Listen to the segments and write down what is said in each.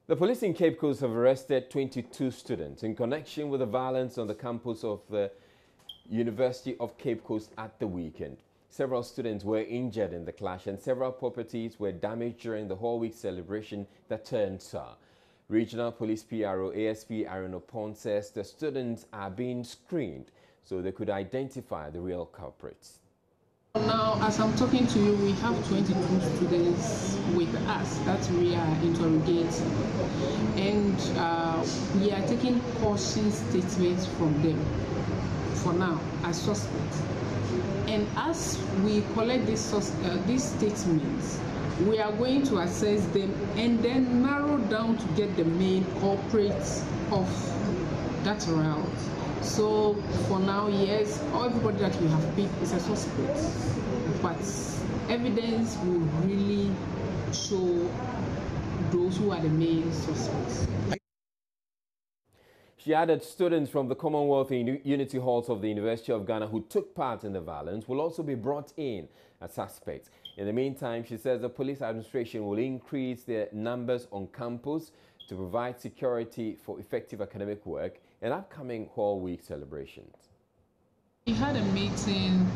The police in Cape Coast have arrested 22 students in connection with the violence on the campus of the University of Cape Coast at the weekend. Several students were injured in the clash and several properties were damaged during the whole week celebration that turned sour. Regional Police PRO ASP Amano Akashi says the students are being screened so they could identify the real culprits. Now, as I'm talking to you, we have 22 students with us that we are interrogating, and we are taking caution statements from them for now as suspects. And as we collect these statements, we are going to assess them and then narrow down to get the main culprits of that route. So for now, yes, everybody that we have picked is a suspect, but evidence will really show those who are the main suspects. She added students from the Commonwealth and Unity Halls of the University of Ghana who took part in the violence will also be brought in as suspects. In the meantime, she says the police administration will increase their numbers on campus to provide security for effective academic work and upcoming Hall Week celebrations. We had a meeting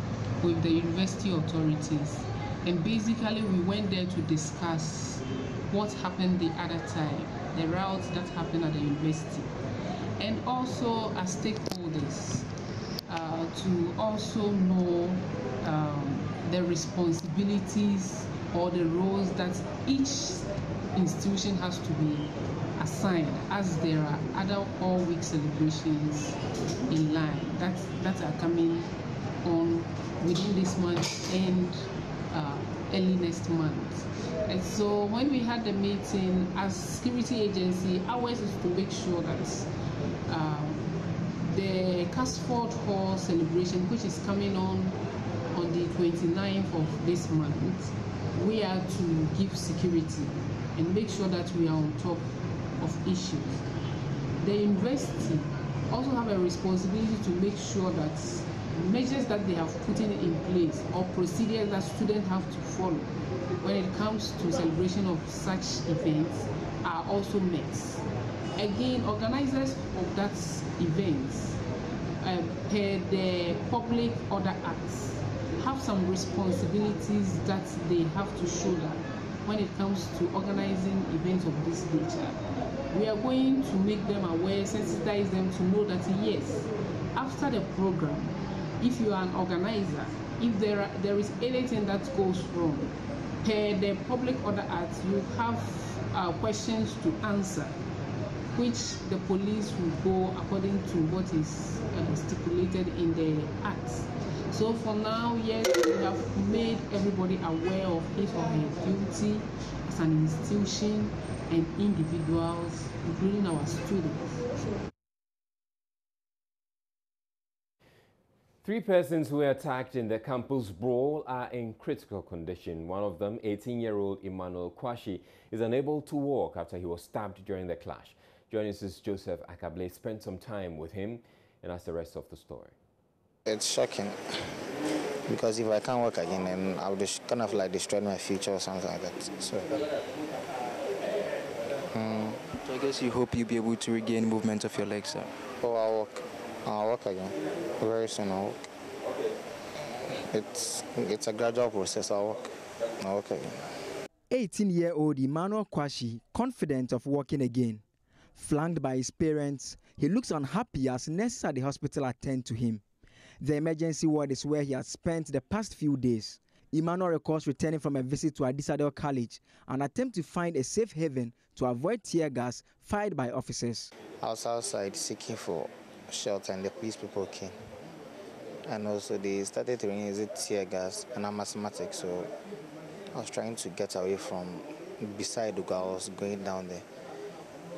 with the university authorities, and basically we went there to discuss what happened the other time, the route that happened at the university, and also as stakeholders to also know the responsibilities or the roles that each institution has to be assigned, as there are other all-week celebrations in line that are coming on within this month and early next month. And so when we had the meeting, as security agency, ours is to make sure that the Casford Hall celebration, which is coming on the 29th of this month, we are to give security and make sure that we are on top of issues. The university also have a responsibility to make sure that measures that they have put in place or procedures that students have to follow when it comes to celebration of such events are also met. Again, organizers of that event, per the Public Order Acts, have some responsibilities that they have to shoulder when it comes to organizing events of this nature. We are going to make them aware, sensitize them to know that yes, after the program, if you are an organizer, if there is anything that goes wrong, per the Public Order Act, you have questions to answer, which the police will go according to what is stipulated in the Act. So for now, yes, we have made everybody aware of his or her duty as an institution and individuals, including our students. 3 persons who were attacked in the campus brawl are in critical condition. One of them, 18-year-old Amano Akashi, is unable to walk after he was stabbed during the clash. Joining us, Joseph Akable spent some time with him, and that's the rest of the story. It's shocking because if I can't work again, then I'll just kind of like destroy my future or something like that. So I guess you hope you'll be able to regain movement of your legs, sir. Oh, I'll work again. Very soon I'll work. It's a gradual process. I'll work again. 18-year-old Amano Akashi, confident of walking again. Flanked by his parents, he looks unhappy as nurses at the hospital attend to him. The emergency ward is where he has spent the past few days. Amano recalls returning from a visit to Adisadel College, an attempt to find a safe haven to avoid tear gas fired by officers. I was outside seeking for shelter and the police people came. And also they started to use tear gas and I'm asthmatic, so I was trying to get away from beside the guy. I was going down there.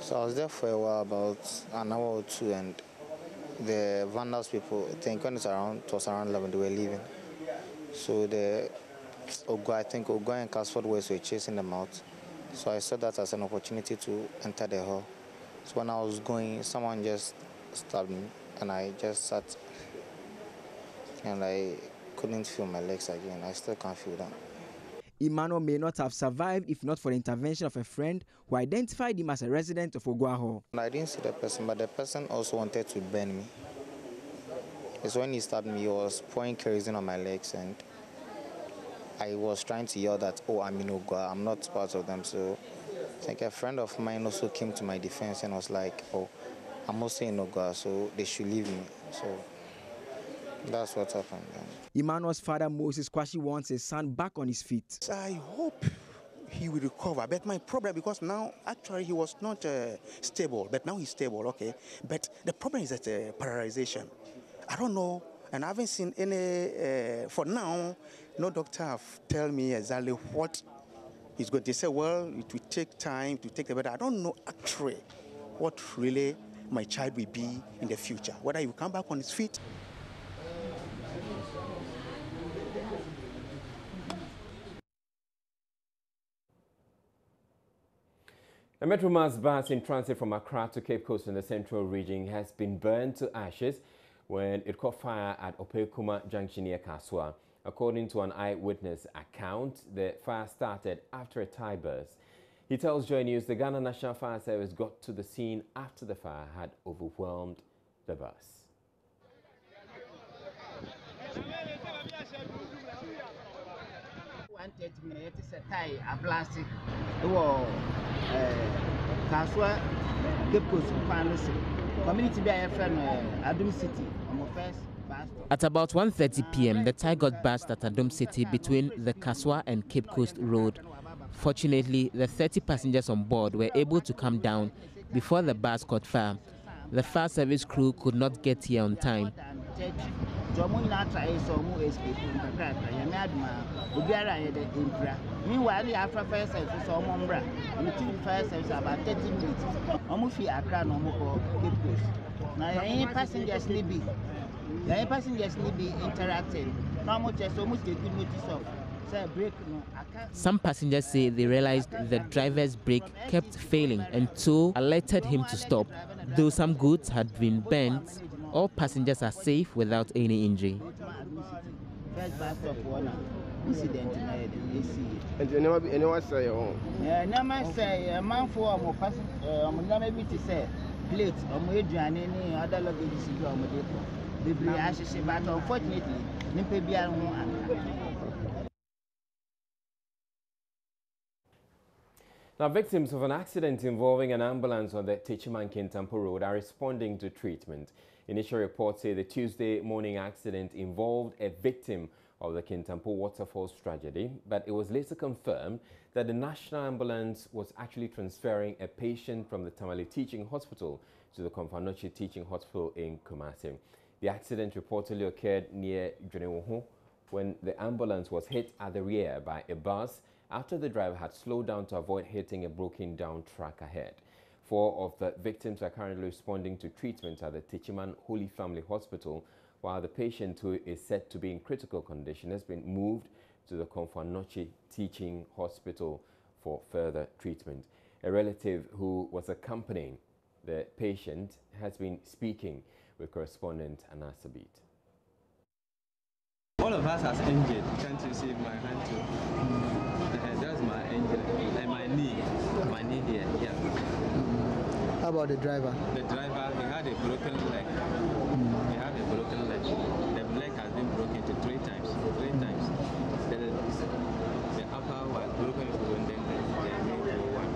So I was there for a while, about an hour or two, and the vandals people, I think when it was around 11, they were leaving. So I think Ogo and Casford were chasing them out. So I saw that as an opportunity to enter the hall. So when I was going, someone just stabbed me, and I just sat, and I couldn't feel my legs again. I still can't feel them. Amano may not have survived if not for the intervention of a friend who identified him as a resident of Oguaho. I didn't see the person, but the person also wanted to burn me. It's when he stabbed me, he was pouring kerosene on my legs, and I was trying to yell that, oh, I'm in Oguaho, I'm not part of them. So I think a friend of mine also came to my defense and was like, oh, I'm also in Oguaho, so they should leave me. So that's what happened. Emmanuel's father, Moses Kwashi, wants his son back on his feet. I hope he will recover. But my problem, because now actually he was not stable, but now he's stable, okay? But the problem is that paralyzation. I don't know, and I haven't seen any, for now, no doctor have tell me exactly what he's going to say. Well, it will take time to take the better. I don't know actually what really my child will be in the future, whether he will come back on his feet. A Metromass bus in transit from Accra to Cape Coast in the central region has been burned to ashes when it caught fire at Opekuma Junction near Kaswa. According to an eyewitness account, the fire started after a tie burst. He tells Joy News the Ghana National Fire Service got to the scene after the fire had overwhelmed the bus. Plastic. Kaswa Cape Coast community by friend Adum City. At about 1:30 p.m., the tie got burst at Adum City between the Kaswa and Cape Coast Road. Fortunately, the 30 passengers on board were able to come down before the bus caught fire. The fire service crew could not get here on time. Meanwhile, the after fire service saw Mombra, and the fire service about 30 minutes. Almost Accra no more Cape Coast. Now, any passengers need be interacting. Now, much as almost a good notice of break. Some passengers say they realized the driver's brake kept failing and so alerted him to stop. Though some goods had been burnt, all passengers are safe without any injury. First bus stop incident in and anyone say, oh, yeah, never say a man for more passing, maybe to say plate or Adrian any other luggage is on the depot. But unfortunately, Nimpebia Now, victims of an accident involving an ambulance on the Techiman-Kintampo Road are responding to treatment. Initial reports say the Tuesday morning accident involved a victim of the Kintampo Waterfalls tragedy, but it was later confirmed that the National Ambulance was actually transferring a patient from the Tamale Teaching Hospital to the Komfanochi Teaching Hospital in Kumasi. The accident reportedly occurred near Dwenewoho when the ambulance was hit at the rear by a bus after the driver had slowed down to avoid hitting a broken down truck ahead. 4 of the victims are currently responding to treatment at the Techiman Holy Family Hospital, while the patient, who is said to be in critical condition, has been moved to the Komfanochi Teaching Hospital for further treatment. A relative who was accompanying the patient has been speaking with correspondent Anasabit. All of us are injured. Can't you see my hand too? That's my injury and my knee here. Yeah. How about the driver? The driver, he had a broken leg. He had a broken leg. The leg has been broken to 3 times. 3 times. The upper was broken and then the main one.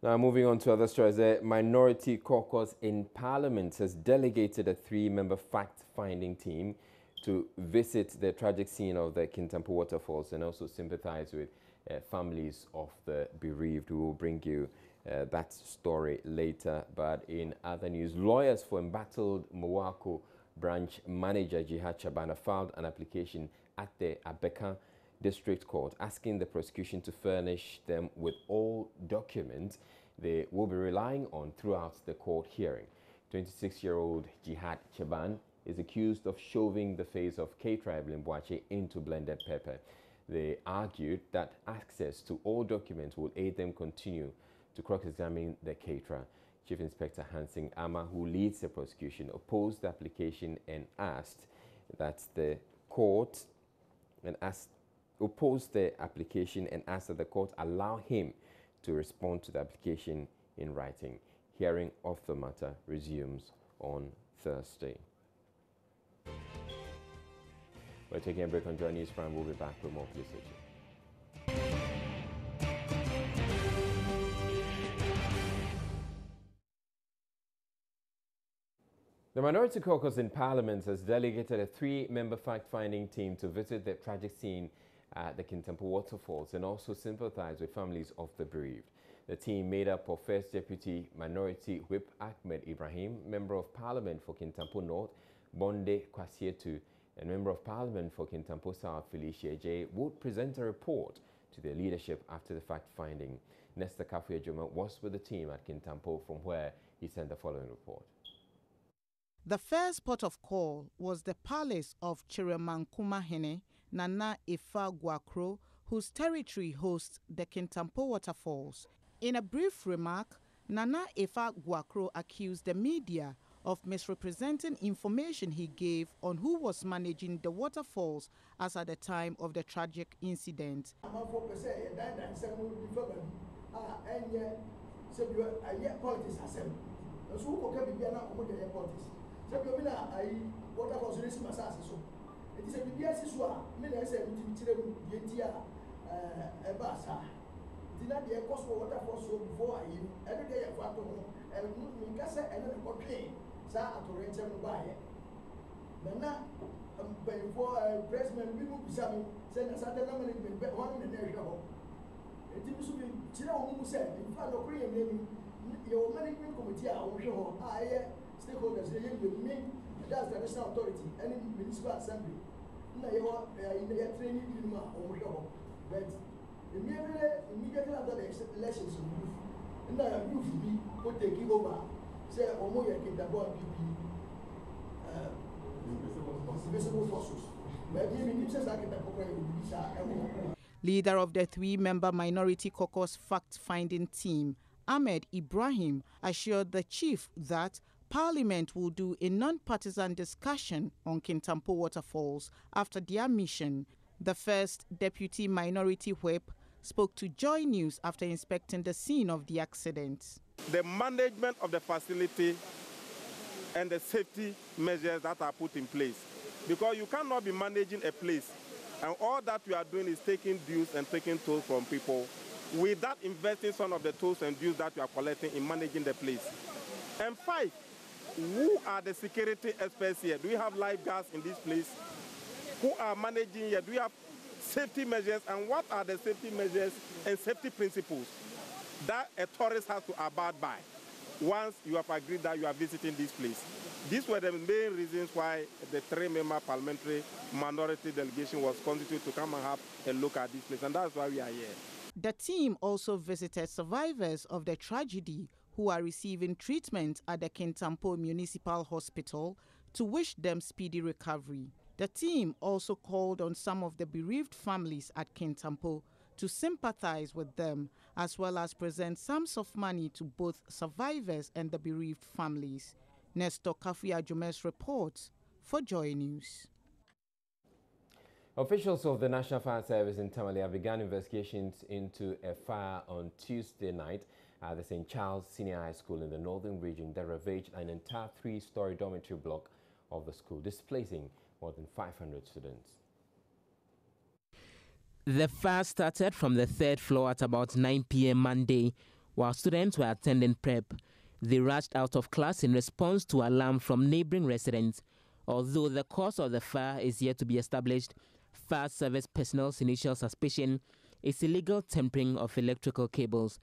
Now, moving on to other stories, the Minority Caucus in Parliament has delegated a 3-member fact-finding team to visit the tragic scene of the Kintampo Waterfalls and also sympathize with families of the bereaved. We will bring you that story later. But in other news, lawyers for embattled Mowako branch manager Jihad Chabana filed an application at the Abeka District Court asking the prosecution to furnish them with all documents they will be relying on throughout the court hearing. 26-year-old Jihad Chaban is accused of shoving the face of K-Tribe Limboache into blended pepper. They argued that access to all documents will aid them continue to cross-examine the K-Tribe. Chief Inspector Hansing Ama, who leads the prosecution, opposed the application and asked that the court opposed the application and asked that the court allow him to respond to the application in writing. Hearing of the matter resumes on Thursday. We're taking a break on Joy News Prime. We'll be back with more. Please stay tuned. The Minority Caucus in Parliament has delegated a 3-member fact-finding team to visit the tragic scene at the Kintampo waterfalls and also sympathize with families of the bereaved. The team, made up of First Deputy Minority Whip Ahmed Ibrahim, Member of Parliament for Kintampo North, Bonde Kwasietu, and Member of Parliament for Kintampo South, Felicia J., would present a report to their leadership after the fact-finding. Nesta Kafuya-Juma was with the team at Kintampo, from where he sent the following report. The first port of call was the palace of Chiremankuma Nana Ifa Guakro, whose territory hosts the Kintampo waterfalls. In a brief remark, Nana Ifa Guakro accused the media of misrepresenting information he gave on who was managing the waterfalls as at the time of the tragic incident. Stakeholders, that's the national authority, any municipal assembly. Training but immediately after the elections, youth will take over. Say, Leader of the 3-member Minority Caucus fact-finding team, Ahmed Ibrahim, assured the chief that Parliament will do a non-partisan discussion on Kintampo waterfalls after their mission. The First Deputy Minority Whip spoke to Joy News after inspecting the scene of the accident. The management of the facility and the safety measures that are put in place. Because you cannot be managing a place and all that we are doing is taking dues and taking tolls from people without investing some of the tolls and dues that we are collecting in managing the place. And 5, who are the security experts here? Do we have lifeguards in this place? Who are managing here? Do we have safety measures? And what are the safety measures and safety principles that a tourist has to abide by once you have agreed that you are visiting this place? These were the main reasons why the 3-member parliamentary minority delegation was constituted to come and have a look at this place, and that's why we are here. The team also visited survivors of the tragedy who are receiving treatment at the Kintampo Municipal Hospital to wish them speedy recovery. The team also called on some of the bereaved families at Kintampo to sympathize with them, as well as present sums of money to both survivors and the bereaved families. Nesta Kafuya-Juma's report for Joy News. Officials of the National Fire Service in Tamale have begun investigations into a fire on Tuesday night at the St. Charles Senior High School in the northern region that ravaged an entire 3-story dormitory block of the school, displacing more than 500 students. The fire started from the 3rd floor at about 9 p.m. Monday while students were attending prep. They rushed out of class in response to alarm from neighboring residents. Although the cause of the fire is yet to be established, fire service personnel's initial suspicion is illegal tampering of electrical cables.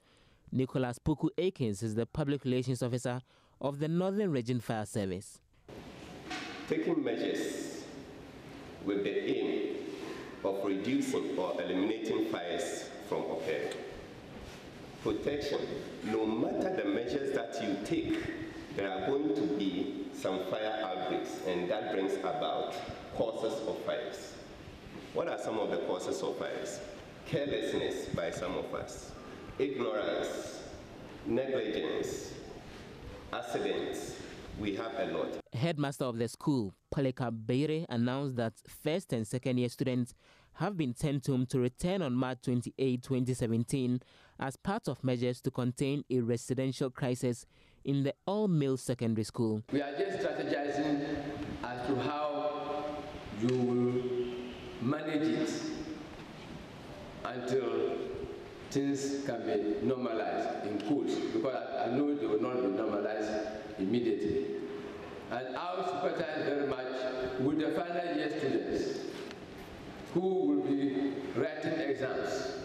Nicholas Puku Akins is the public relations officer of the Northern Region Fire Service. Taking measures with the aim of reducing or eliminating fires from occurring. Protection, no matter the measures that you take, there are going to be some fire outbreaks, and that brings about causes of fires. What are some of the causes of fires? Carelessness by some of us, ignorance, negligence, accidents, we have a lot. Headmaster of the school, Paleka Beire, announced that first and second year students have been sent home to return on March 28, 2017 as part of measures to contain a residential crisis in the all-male secondary school. We are just strategizing as to how you will manage it until things can be normalized in quotes, because I know they will not be normalized immediately. And I will sympathize very much with the final year students who will be writing exams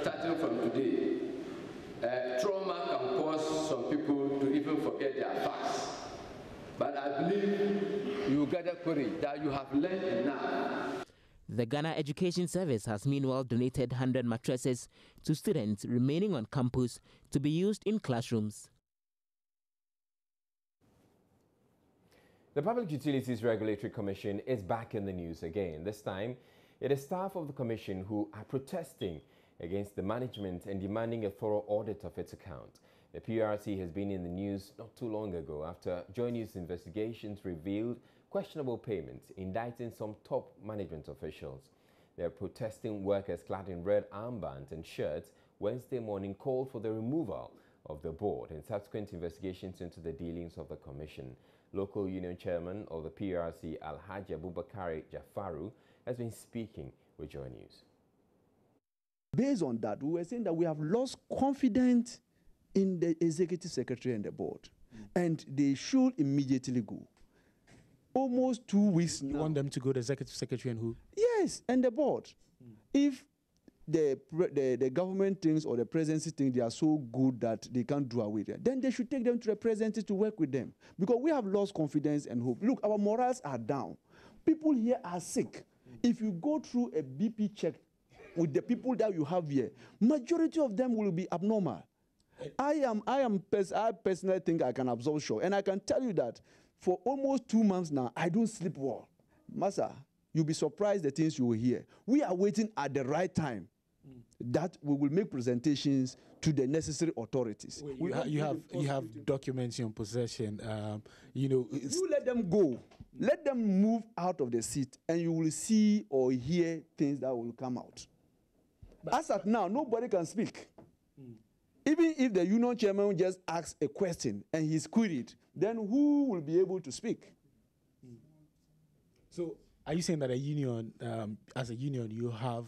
starting from today. Trauma can cause some people to even forget their facts. But I believe you gather courage that you have learned enough. The Ghana Education Service has meanwhile donated 100 mattresses to students remaining on campus to be used in classrooms. The Public Utilities Regulatory Commission is back in the news again. This time, it is staff of the commission who are protesting against the management and demanding a thorough audit of its account. The PRC has been in the news not too long ago after Joy News investigations revealed questionable payments, indicting some top management officials. Their protesting workers clad in red armbands and shirts Wednesday morning called for the removal of the board and subsequent investigations into the dealings of the commission. Local union chairman of the PRC, Alhaji Abubakari Jafaru, has been speaking with Joy News. Based on that, we were saying that we have lost confidence in the executive secretary and the board, and they should immediately go. Almost 2 weeks now. You want them to go, the executive secretary and who? Yes, and the board. If the government thinks or the presidency thinks they are so good that they can't do away with it, then they should take them to the presidency to work with them. Because we have lost confidence and hope. Look, our morals are down. People here are sick. If you go through a BP check with the people that you have here, majority of them will be abnormal. I personally think I can absorb shock. And I can tell you that for almost 2 months now, I don't sleep well. Massa, you'll be surprised the things you will hear. We are waiting at the right time that we will make presentations to the necessary authorities. Wait, you have documents in possession. You let them go. Let them move out of the seat, and you will see or hear things that will come out. But as at now, nobody can speak. Even if the union chairman just asks a question and he's queried, then who will be able to speak? So, are you saying that a union, as a union, you have,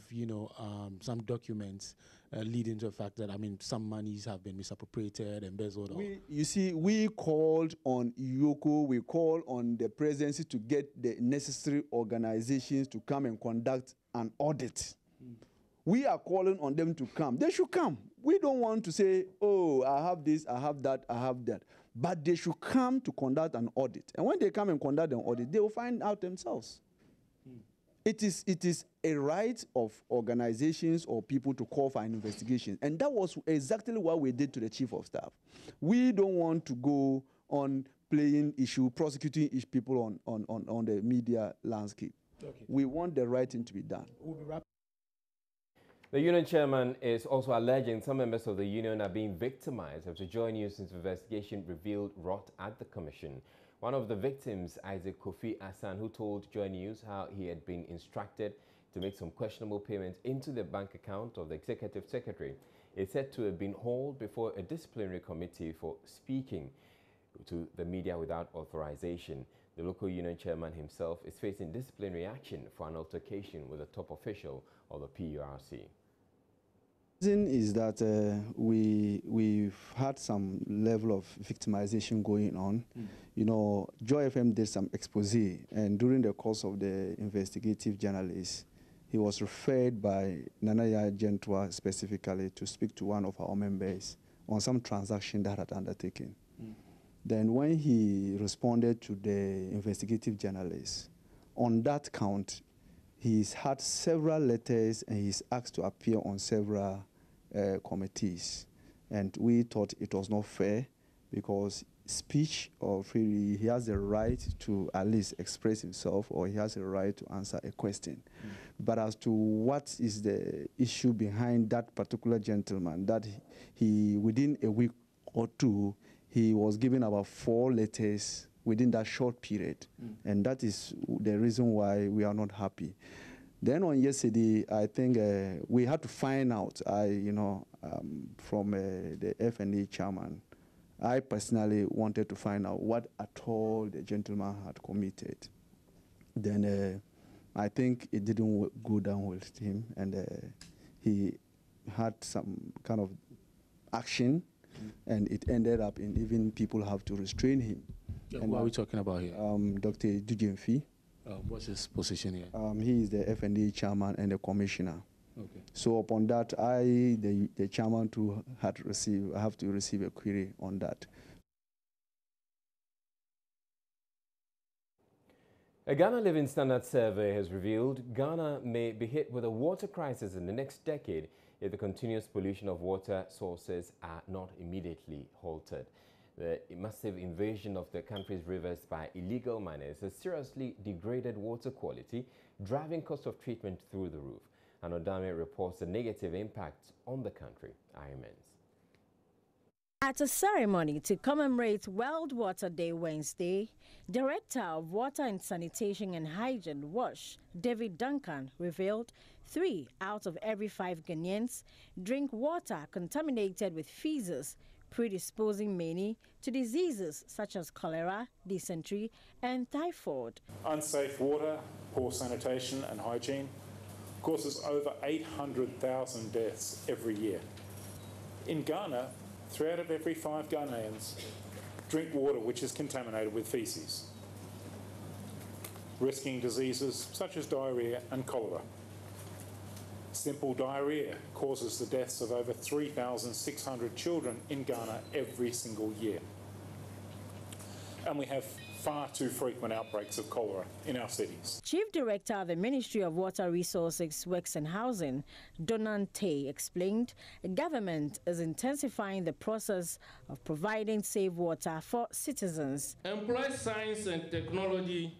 some documents leading to the fact that, some monies have been misappropriated, embezzled? You see, we called on IOCO, we called on the presidency to get the necessary organizations to come and conduct an audit. We are calling on them to come. They should come. We don't want to say, oh, I have this, I have that, I have that. But they should come to conduct an audit. And when they come and conduct an audit, they will find out themselves. It is a right of organizations or people to call for an investigation. And that was exactly what we did to the chief of staff. We don't want to go on playing issue, prosecuting people on the media landscape. Okay. We want the right thing to be done. The union chairman is also alleging some members of the union are being victimized after Joy News' investigation revealed rot at the commission. One of the victims, Isaac Kofi Asan, who told Joy News how he had been instructed to make some questionable payments into the bank account of the executive secretary, is said to have been hauled before a disciplinary committee for speaking to the media without authorization. The local union chairman himself is facing disciplinary action for an altercation with a top official of the PURC. The reason is that we've had some level of victimization going on. Joy FM did some expose, and during the course of the investigative journalist, he was referred by Nanaya Gentwa specifically to speak to one of our members on some transaction that had undertaken. Then when he responded to the investigative journalist, on that count, he's had several letters and he's asked to appear on several committees. And we thought it was not fair because speech or he has the right to at least express himself, or he has a right to answer a question. But as to what is the issue behind that particular gentleman, that he within a week or two, he was given about 4 letters within that short period. And that is the reason why we are not happy. Then on yesterday, I think we had to find out, from the FNA chairman, I personally wanted to find out what at all the gentleman had committed. Then I think it didn't go down with him, and he had some kind of action, and it ended up in even people have to restrain him. Who are we talking about here? Dr. Dujemfi. What's his position here? He is the FNA chairman and the commissioner. Okay. So upon that, the chairman too, I have to receive a query on that. A Ghana Living Standard survey has revealed Ghana may be hit with a water crisis in the next decade if the continuous pollution of water sources are not immediately halted. The massive invasion of the country's rivers by illegal miners has seriously degraded water quality, driving cost of treatment through the roof. And Odame reports the negative impact on the country. IMNs. At a ceremony to commemorate World Water Day Wednesday, Director of Water and Sanitation and Hygiene, WASH, David Duncan, revealed 3 out of every 5 Ghanaians drink water contaminated with feces, predisposing many to diseases such as cholera, dysentery, and typhoid. Unsafe water, poor sanitation and hygiene causes over 800,000 deaths every year. In Ghana, 3 out of every 5 Ghanaians drink water which is contaminated with feces, risking diseases such as diarrhea and cholera. Simple diarrhea causes the deaths of over 3,600 children in Ghana every single year. And we have far too frequent outbreaks of cholera in our cities. Chief Director of the Ministry of Water Resources, Works and Housing, Donan Tay, explained the government is intensifying the process of providing safe water for citizens. Employ science and technology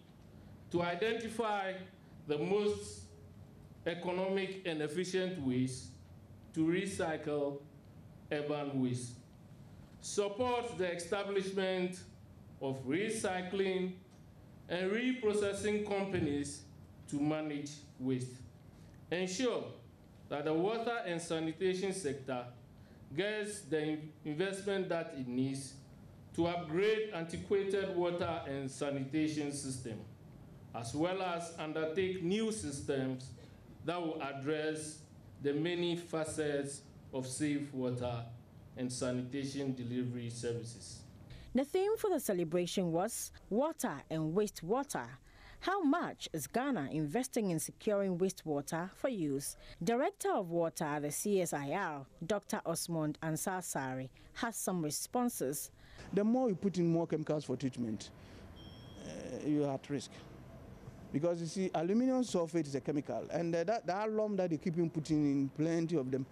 to identify the most economic and efficient ways to recycle urban waste. Support the establishment of recycling and reprocessing companies to manage waste. Ensure that the water and sanitation sector gets the investment that it needs to upgrade antiquated water and sanitation system, as well as undertake new systems that will address the many facets of safe water and sanitation delivery services. The theme for the celebration was Water and Wastewater. How much is Ghana investing in securing wastewater for use? Director of Water at the CSIR, Dr. Osmond Ansasari, has some responses. The more you put in more chemicals for treatment, you're at risk. Because you see, aluminum sulfate is a chemical, and that alum that they keep putting in, plenty of them.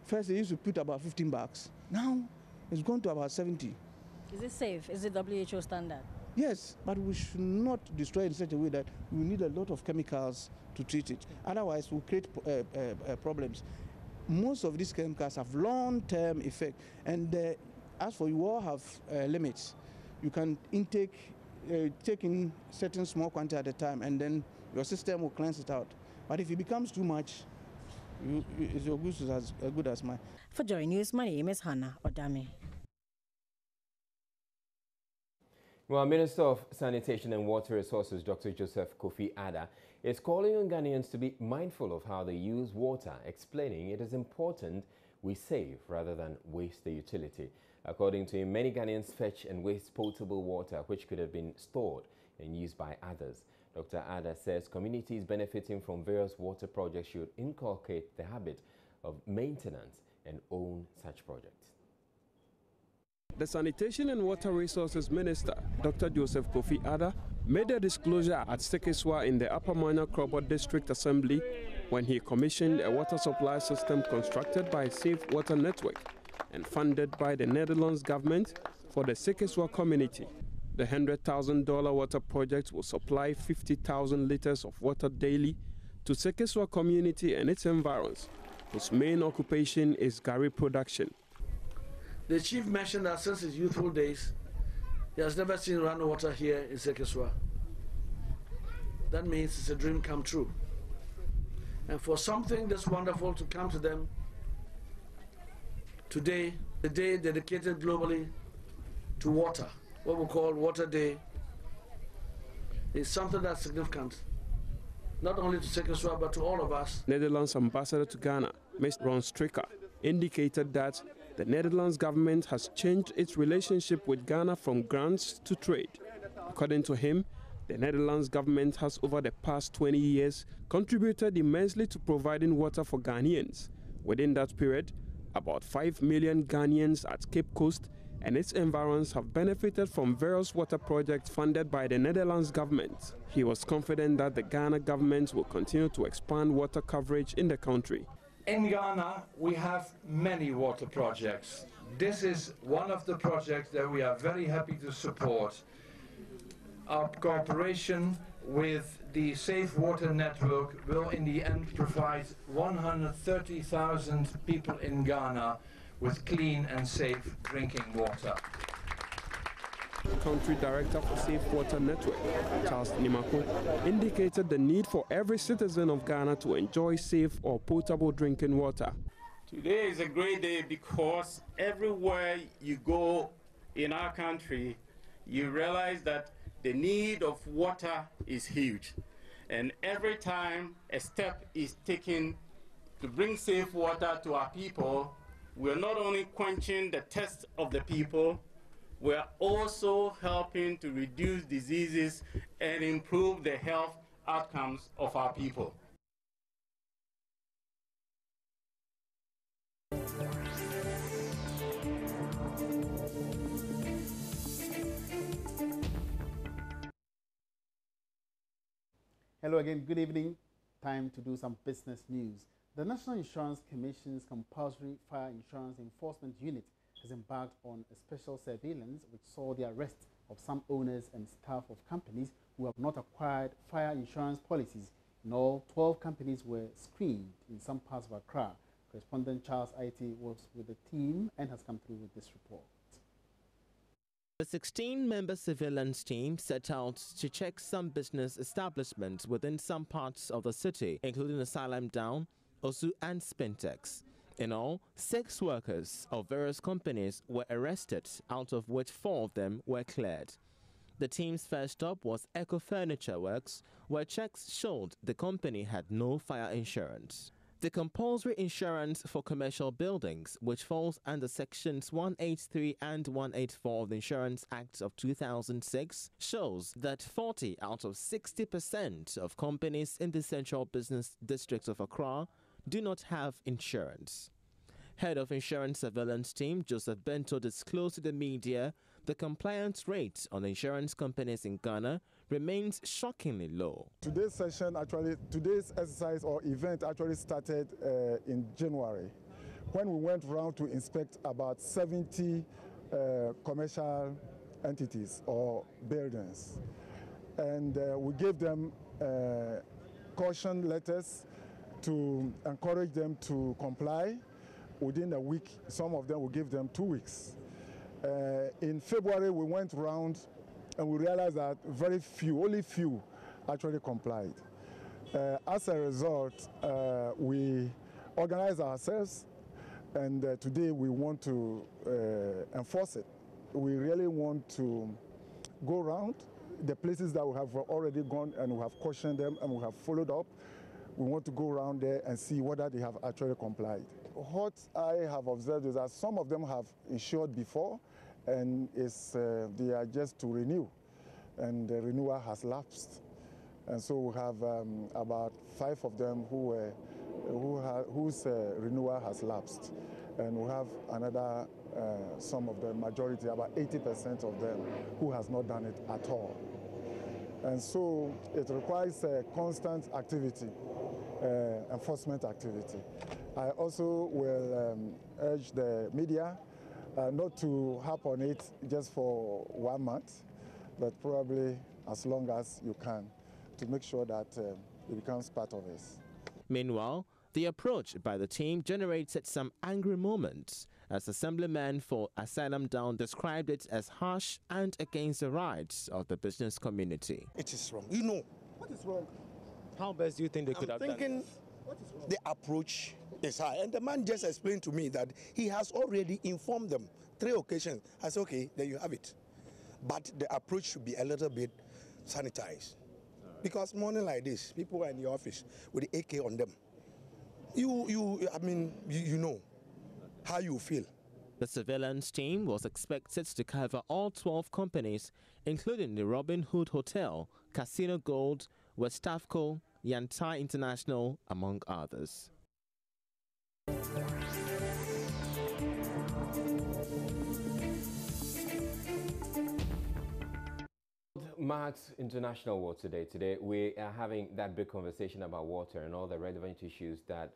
First, they used to put about 15 bags. Now, it's gone to about 70. Is it safe? Is it WHO standard? Yes, but we should not destroy it in such a way that we need a lot of chemicals to treat it. Otherwise, we'll create problems. Most of these chemicals have long-term effect, and as for you all have limits. You can take in certain small quantity at a time, and then your system will cleanse it out. But if it becomes too much, it's your goose is as good as mine. For Joy News, my name is Hannah Odame. Well, Minister of Sanitation and Water Resources, Dr. Joseph Kofi Ada, is calling on Ghanaians to be mindful of how they use water, explaining it is important we save rather than waste the utility. According to him, many Ghanaians fetch and waste potable water which could have been stored and used by others. Dr. Ada says communities benefiting from various water projects should inculcate the habit of maintenance and own such projects. The Sanitation and Water Resources Minister, Dr. Joseph Kofi Ada, made a disclosure at Sekeswa in the Upper Manya Krobot District Assembly when he commissioned a water supply system constructed by Safe Water Network and funded by the Netherlands government for the Sekeswa community. The $100,000 water project will supply 50,000 liters of water daily to Sekeswa community and its environs, whose main occupation is Gari production. The chief mentioned that since his youthful days, he has never seen running water here in Sekeswa. That means it's a dream come true. And for something this wonderful to come to them today, the day dedicated globally to water, what we call Water Day, is something that's significant, not only to Sekeswa but to all of us. Netherlands ambassador to Ghana, Mr. Ron Stricker, indicated that the Netherlands government has changed its relationship with Ghana from grants to trade. According to him, the Netherlands government has over the past 20 years contributed immensely to providing water for Ghanaians. Within that period, about 5 million Ghanaians at Cape Coast and its environs have benefited from various water projects funded by the Netherlands government. He was confident that the Ghana government will continue to expand water coverage in the country. In Ghana, we have many water projects. This is one of the projects that we are very happy to support. Our cooperation with the Safe Water Network will in the end provide 130,000 people in Ghana with clean and safe drinking water. Country Director for Safe Water Network, Charles Nimako, indicated the need for every citizen of Ghana to enjoy safe or potable drinking water. Today is a great day because everywhere you go in our country, you realize that the need of water is huge. And every time a step is taken to bring safe water to our people, we're not only quenching the thirst of the people, we're also helping to reduce diseases and improve the health outcomes of our people. Hello again, good evening. Time to do some business news. The National Insurance Commission's Compulsory Fire Insurance Enforcement Unit has embarked on a special surveillance which saw the arrest of some owners and staff of companies who have not acquired fire insurance policies. In all, 12 companies were screened in some parts of Accra. Correspondent Charles IT was with the team and has come through with this report. The 16-member surveillance team set out to check some business establishments within some parts of the city, including Asylum Down, Osu and Spintex. In all, 6 workers of various companies were arrested, out of which 4 of them were cleared. The team's first stop was Eco Furniture Works, where checks showed the company had no fire insurance. The compulsory insurance for commercial buildings, which falls under sections 183 and 184 of the Insurance Act of 2006, shows that 40 out of 60% of companies in the central business district of Accra do not have insurance. Head of Insurance Surveillance Team Joseph Bento disclosed to the media the compliance rate on insurance companies in Ghana remains shockingly low. Today's exercise or event actually started in January when we went around to inspect about 70 commercial entities or buildings. And we gave them caution letters to encourage them to comply within a week. Some of them will give them 2 weeks. In February, we went around and we realized that only few actually complied. As a result, we organized ourselves, and today we want to enforce it. We really want to go around the places that we have already gone and we have cautioned them and we have followed up. We want to go around there and see whether they have actually complied. What I have observed is that some of them have insured before, and they are just to renew, and the renewal has And so we have about 5 of them whose renewal has lapsed. And we have another, some of the majority, about 80% of them, who has not done it at all. And so it requires constant activity, enforcement activity. I also will urge the media not to harp on it just for 1 month, but probably as long as you can, to make sure that it becomes part of us. Meanwhile, the approach by the team generated some angry moments as Assemblyman for Asylum Down described it as harsh and against the rights of the business community. It is wrong. You know. What is wrong? How best do you think they could have done it? I'm thinking the approach is high. And the man just explained to me that he has already informed them 3 occasions. I said, okay, there you have it. But the approach should be a little bit sanitized. Because morning like this, people are in the office with the AK on them. You know how you feel. The surveillance team was expected to cover all 12 companies, including the Robin Hood Hotel, Casino Gold, West Afco, Yantai International, among others. Marks International Water Day. Today we are having that big conversation about water and all the relevant issues that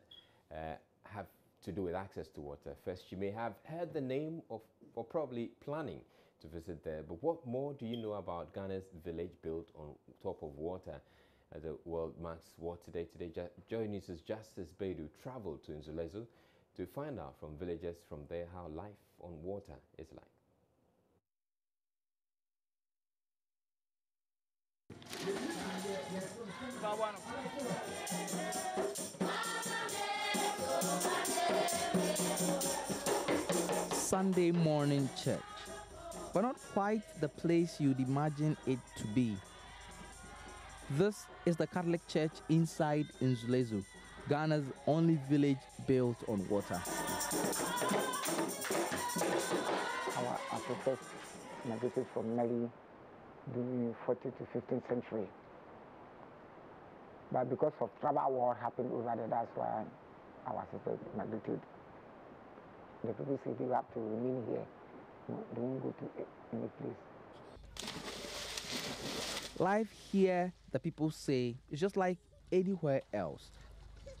have to do with access to water. First, you may have heard the name of, or probably planning to visit there, but what more do you know about Ghana's village built on top of water? The World Marks Water Day today, Joy News' Justice Beidou traveled to Nzulezo to find out from villagers from there how life on water is like. Sunday morning church, but not quite the place you'd imagine it to be. This is the Catholic Church inside Nzulezo, Ghana's only village built on water. Our ancestors migrated from Mali during 14th to 15th century. But because of tribal war happened over there, that's why our ancestors migrated. The people say they have to remain here. They won't go to any place. Life here, the people say, is just like anywhere else.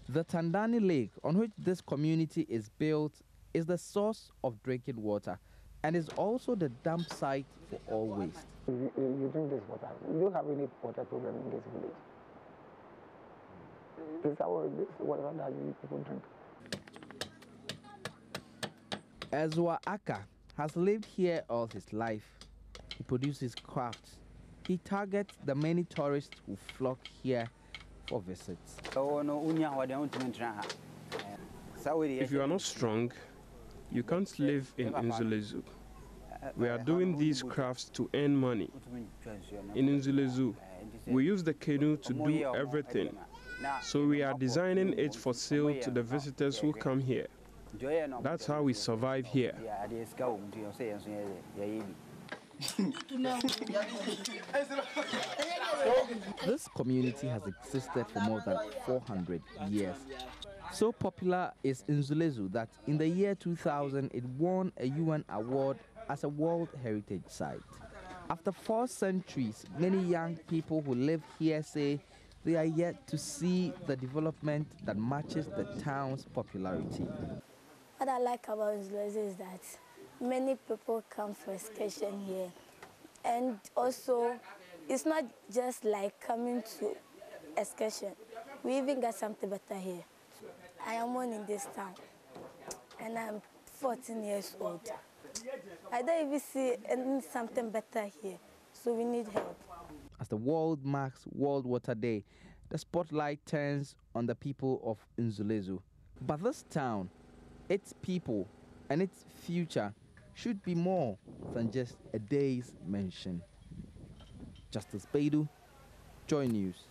The Tandani Lake, on which this community is built, is the source of drinking water and is also the dump site for all waste. You drink this water. You don't have any water problem in this village. This water that you people drink. Ezwa Aka has lived here all his life. He produces crafts. He targets the many tourists who flock here for visits. If you are not strong, you can't live in Nzulezo. We are doing these crafts to earn money. In Nzulezo, we use the canoe to do everything. So we are designing it for sale to the visitors who come here. That's how we survive here. This community has existed for more than 400 years. So popular is Nzulezo that in the year 2000 it won a UN award as a World Heritage Site. After 4 centuries, many young people who live here say they are yet to see the development that matches the town's popularity. What I like about Nzulezo is that many people come for excursion here. And also, it's not just like coming to excursion. We even got something better here. I am born in this town, and I'm 14 years old. I don't even see something better here, so we need help. As the world marks World Water Day, the spotlight turns on the people of Nzulezo. But this town, its people, and its future should be more than just a day's mention. Justice Beidou, Joy News,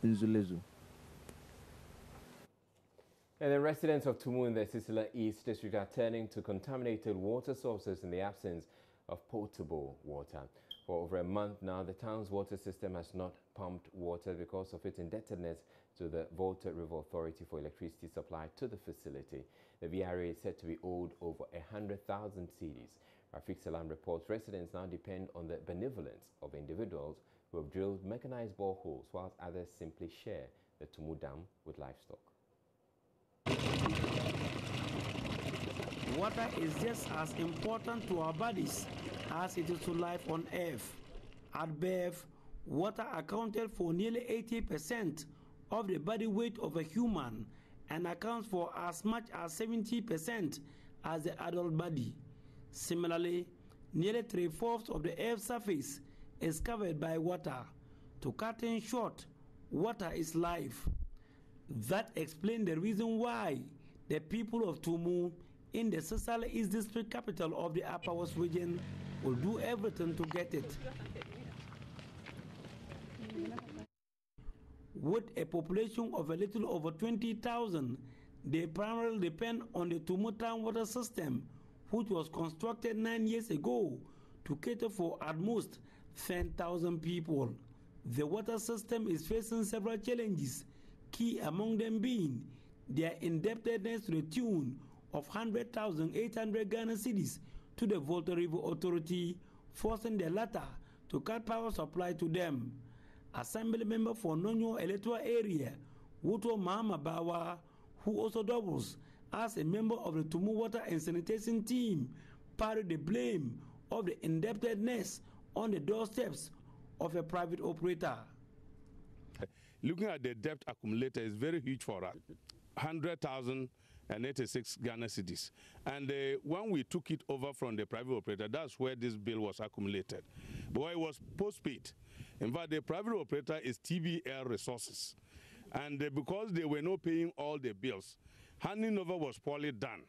Nzulezo. And the residents of Tumu in the Sisila East District are turning to contaminated water sources in the absence of potable water. For over a month now, the town's water system has not pumped water because of its indebtedness to the Volta River Authority for electricity supply to the facility. The VRA is said to be owed over 100,000 cedis. Rafik Salam reports residents now depend on the benevolence of individuals who have drilled mechanized boreholes, whilst others simply share the Tumu Dam with livestock. Water is just as important to our bodies as it is to life on earth. At birth, water accounted for nearly 80% of the body weight of a human and accounts for as much as 70% as the adult body. Similarly, nearly 3/4 of the Earth's surface is covered by water. To cut in short, water is life. That explains the reason why the people of Tumu in the Sisal East District capital of the Upper West region will do everything to get it. With a population of a little over 20,000, they primarily depend on the Tumu town water system, which was constructed 9 years ago to cater for at most 10,000 people. The water system is facing several challenges, key among them being their indebtedness to the tune of 100,800 Ghana cedis to the Volta River Authority, forcing the latter to cut power supply to them. Assembly member for Nonyo electoral area, Wuto Mahama Bawa, who also doubles as a member of the Tumu Water and Sanitation team, parried the blame of the indebtedness on the doorsteps of a private operator. Looking at the debt accumulator is very huge for us. 100,086 Ghana cedis. And when we took it over from the private operator, that's where this bill was accumulated. But it was postpaid. In fact, the private operator is TBL Resources. And because they were not paying all the bills, handing over was poorly done.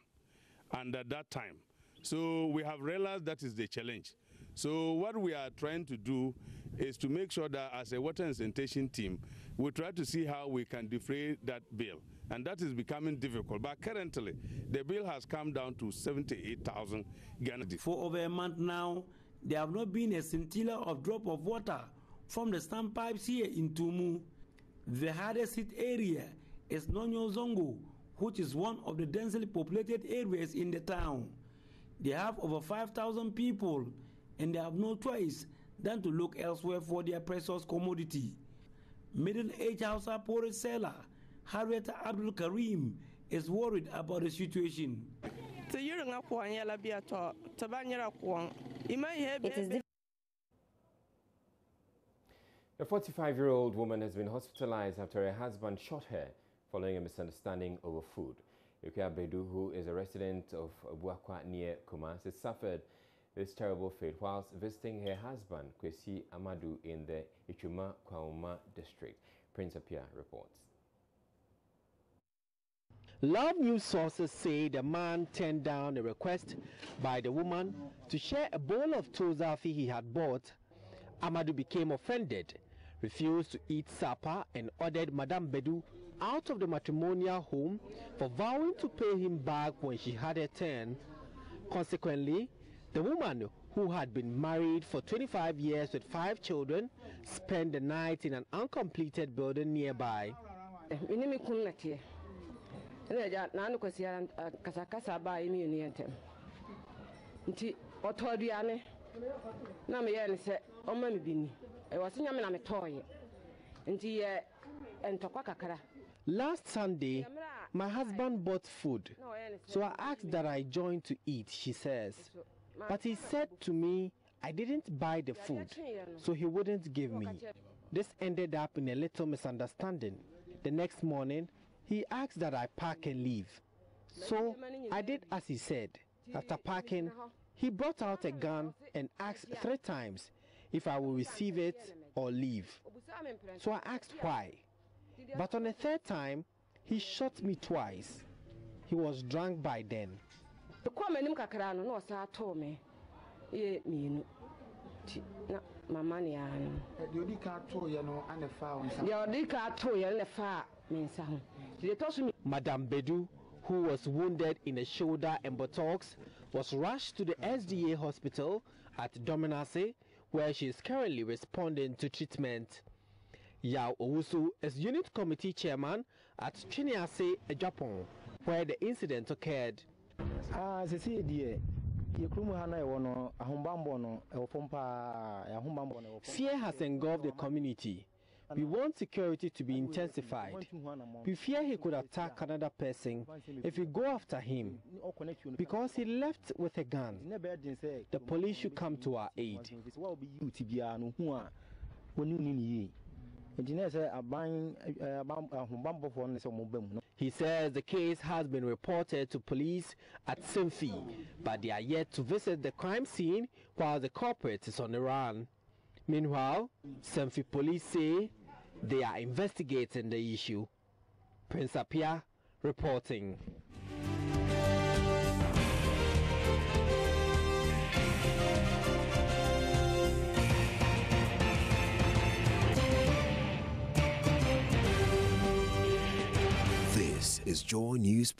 And at that time, so we have realized that is the challenge. So what we are trying to do is to make sure that as a water and sanitation team, we try to see how we can defray that bill. And that is becoming difficult. But currently, the bill has come down to 78,000 Ghana. For over a month now, there have not been a scintilla of drop of water from the standpipes here in Tumu. The hardest hit area is Nonyo Zongo, which is one of the densely populated areas in the town. They have over 5,000 people, and they have no choice than to look elsewhere for their precious commodity. Middle-aged Hausa porridge seller Harriet Abdul Karim is worried about the situation. It is difficult. A 45-year-old woman has been hospitalized after her husband shot her following a misunderstanding over food. Yukia Bedu, who is a resident of Buakwa near Kumasi, suffered this terrible fate whilst visiting her husband, Kwesi Amadu, in the Ichuma Kwauma district. Prince Apia reports. Love News sources say the man turned down a request by the woman to share a bowl of tozafi he had bought. Amadu became offended, refused to eat supper, and ordered Madame Bedu out of the matrimonial home for vowing to pay him back when she had her turn. Consequently, the woman, who had been married for 25 years with 5 children, spent the night in an uncompleted building nearby. Last Sunday, my husband bought food, so I asked that I join to eat, she says. But he said to me I didn't buy the food, so he wouldn't give me. This ended up in a little misunderstanding. The next morning, he asked that I pack and leave. So I did as he said. After packing, he brought out a gun and asked 3 times if I will receive it or leave. So I asked why. But on the 3rd time, he shot me twice. He was drunk by then. Madame Bedu, who was wounded in the shoulder and buttocks, was rushed to the SDA hospital at Dominase, where she is currently responding to treatment. Yao Owusu is unit committee chairman at Chiniase, Japan, where the incident occurred. Fear has engulfed the community. We want security to be intensified. We fear he could attack another person if we go after him, because he left with a gun. The police should come to our aid. He says the case has been reported to police at Semfi, but they are yet to visit the crime scene while the culprit is on the run. Meanwhile, Semfi police say they are investigating the issue. Prince Apia reporting. This is Joy News.